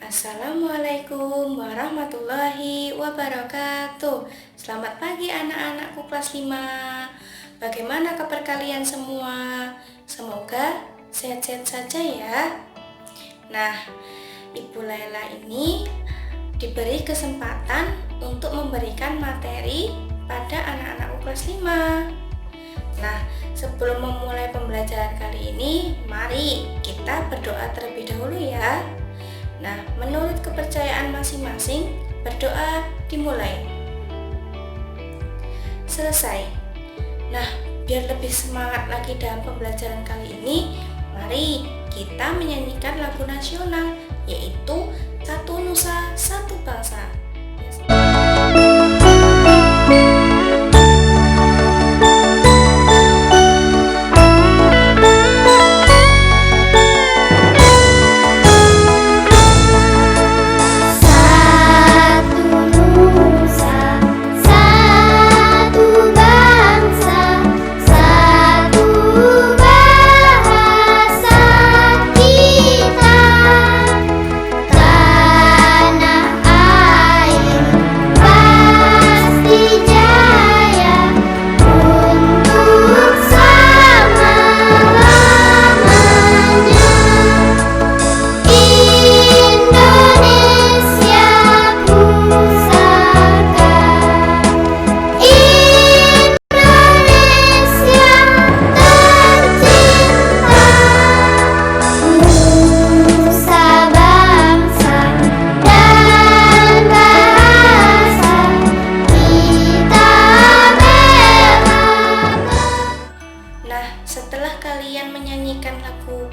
Assalamualaikum warahmatullahi wabarakatuh. Selamat pagi anak-anakku kelas 5. Bagaimana kabar kalian semua? Semoga sehat-sehat saja ya. Nah, Ibu Laila ini diberi kesempatan untuk memberikan materi pada anak-anakku kelas 5. Nah, sebelum memulai pembelajaran kali ini, mari kita berdoa terlebih dahulu ya. Nah, menurut kepercayaan masing-masing, berdoa dimulai. Selesai. Nah, biar lebih semangat lagi dalam pembelajaran kali ini, mari kita menyanyikan lagu nasional, yaitu Satu Nusa Satu Bangsa. Setelah kalian menyanyikan lagu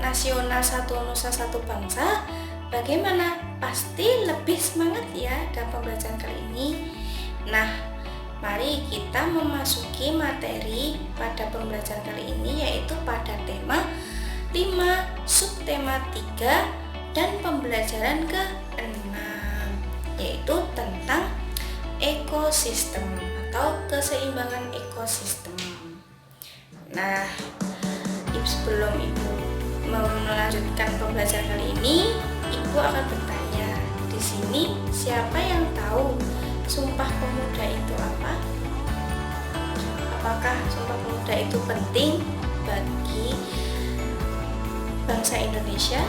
nasional Satu Nusa Satu Bangsa, bagaimana? Pasti lebih semangat ya dalam pembelajaran kali ini. Nah, mari kita memasuki materi pada pembelajaran kali ini, yaitu pada tema 5, subtema 3, dan pembelajaran ke-6, yaitu tentang ekosistem atau keseimbangan ekosistem. Nah, sebelum Ibu melanjutkan pembelajaran kali ini, Ibu akan bertanya, di sini siapa yang tahu Sumpah Pemuda itu apa? Apakah Sumpah Pemuda itu penting bagi bangsa Indonesia?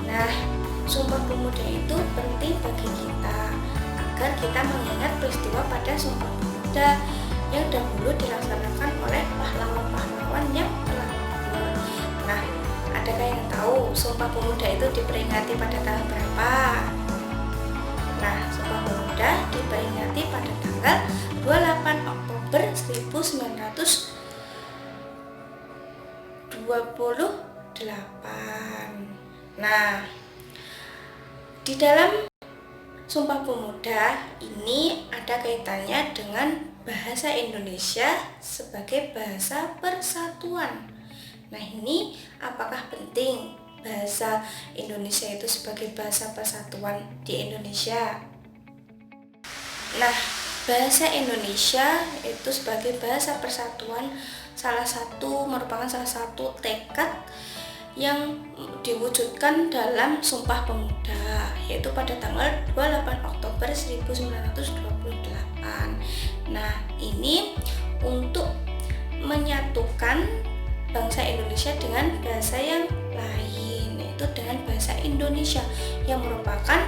Nah, Sumpah Pemuda itu penting bagi kita agar kita mengingat peristiwa pada Sumpah Pemuda yang dahulu dilaksanakan oleh pahlawan-pahlawan yang telah gugur. Nah, adakah yang tahu Sumpah Pemuda itu diperingati pada tanggal berapa? Nah, Sumpah Pemuda diperingati pada tanggal 28 Oktober 1928. Nah, di dalam Sumpah Pemuda ini ada kaitannya dengan bahasa Indonesia sebagai bahasa persatuan. Nah, ini apakah penting bahasa Indonesia itu sebagai bahasa persatuan di Indonesia? Nah, bahasa Indonesia itu sebagai bahasa persatuan merupakan salah satu tekad yang diwujudkan dalam Sumpah Pemuda, yaitu pada tanggal 28 Oktober 1928. Nah, ini untuk menyatukan bangsa Indonesia dengan bahasa yang lain, yaitu dengan bahasa Indonesia yang merupakan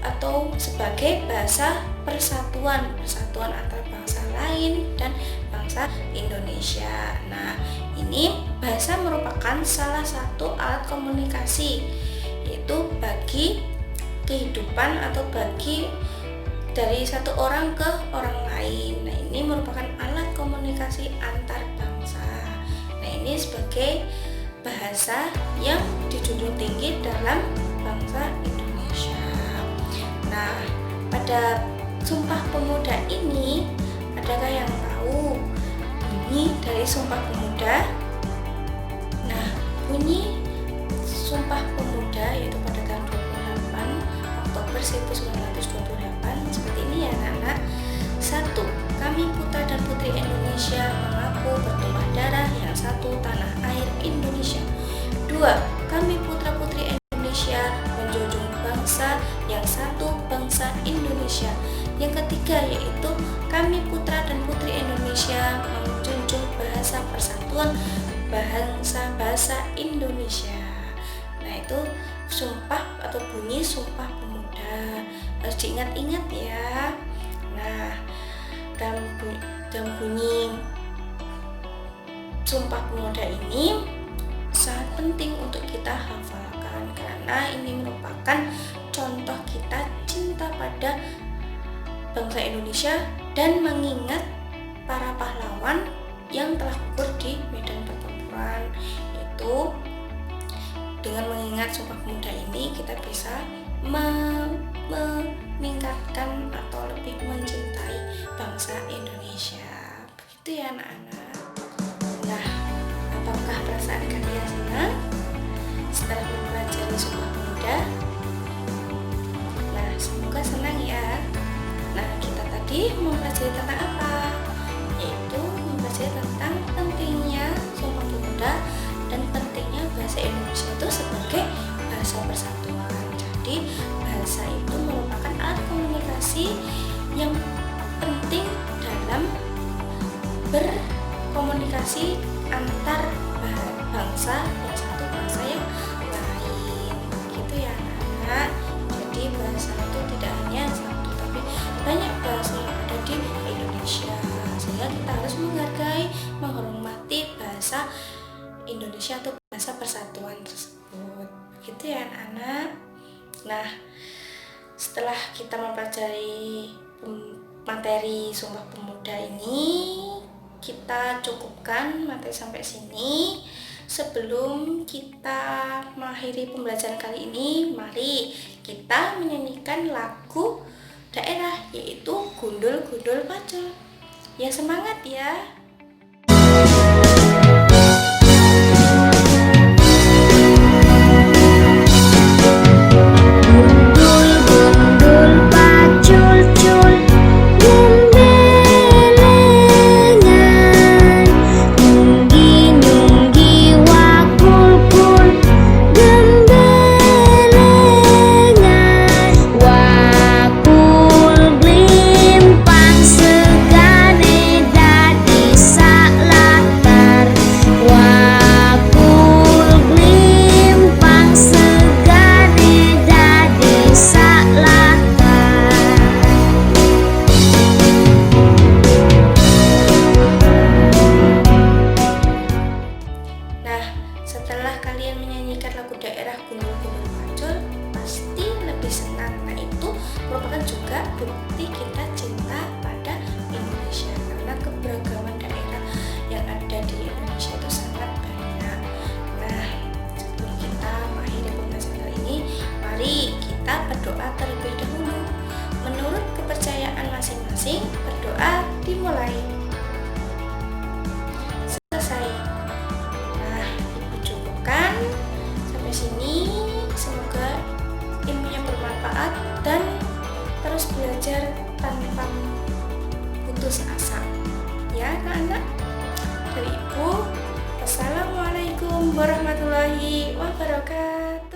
atau sebagai bahasa persatuan antara bangsa lain dan bangsa Indonesia. Nah, ini bahasa merupakan salah satu alat komunikasi, yaitu bagi kehidupan atau bagi dari satu orang ke orang lain. Nah, ini merupakan alat komunikasi antar bangsa. Nah, ini sebagai bahasa yang dijunjung tinggi dalam bangsa Indonesia. Nah, pada Sumpah Pemuda ini, adakah yang tahu bunyi dari Sumpah Pemuda? Nah, bunyi Sumpah Pemuda yaitu pada tanggal 28 Oktober 1928 seperti ini ya anak-anak. 1. Kami putra dan putri Indonesia mengaku bertumpah darah yang satu tanah air Indonesia. 2. Indonesia menjunjung bahasa persatuan bangsa Indonesia. Nah, itu sumpah atau bunyi Sumpah Pemuda, harus diingat-ingat ya. Nah, dalam bunyi Sumpah Pemuda ini sangat penting untuk kita hafalkan, karena ini merupakan contoh kita cinta pada bangsa Indonesia dan mengingat para pahlawan yang telah gugur di medan pertempuran. Itu dengan mengingat Sumpah Pemuda ini kita bisa meningkatkan atau lebih mencintai bangsa Indonesia. Begitu ya anak-anak. Nah, apakah perasaan kalian senang setelah mempelajari Sumpah Pemuda? Nah, semoga senang ya. Nah, kita tadi mempelajari tentang apa? Yaitu mempelajari tentang pentingnya Sumpah Pemuda dan pentingnya bahasa Indonesia itu sebagai bahasa persatuan. Jadi, bahasa itu merupakan alat komunikasi yang penting dalam berkomunikasi antar bangsa yang satu bangsa yang lain. Gitu ya anak-anak. Jadi bahasa itu tidak hanya satu, tapi banyak bahasa yang ada di Indonesia, sehingga kita harus menghargai, menghormati bahasa Indonesia atau bahasa persatuan tersebut. Begitu ya anak-anak. Nah, setelah kita mempelajari materi Sumpah Pemuda ini, kita cukupkan materi sampai sini. Sebelum kita mengakhiri pembelajaran kali ini, mari kita menyanyikan lagu daerah, yaitu Gundul Gundul Pacul. Ya, semangat ya. Setelah kalian menyanyikan lagu daerah Gundul Gundul Pacul, pasti lebih senang. Nah, itu merupakan juga bukti kita cinta pada Indonesia, karena keberagaman daerah yang ada di Indonesia itu sangat banyak. Nah, sebelum kita mengakhiri pembahasan kali ini, mari kita berdoa terlebih dahulu. Menurut kepercayaan masing-masing, berdoa dimulai. Semoga ilmunya bermanfaat dan terus belajar tanpa putus asa ya anak-anak. Dari Ibu, Wassalamualaikum warahmatullahi wabarakatuh.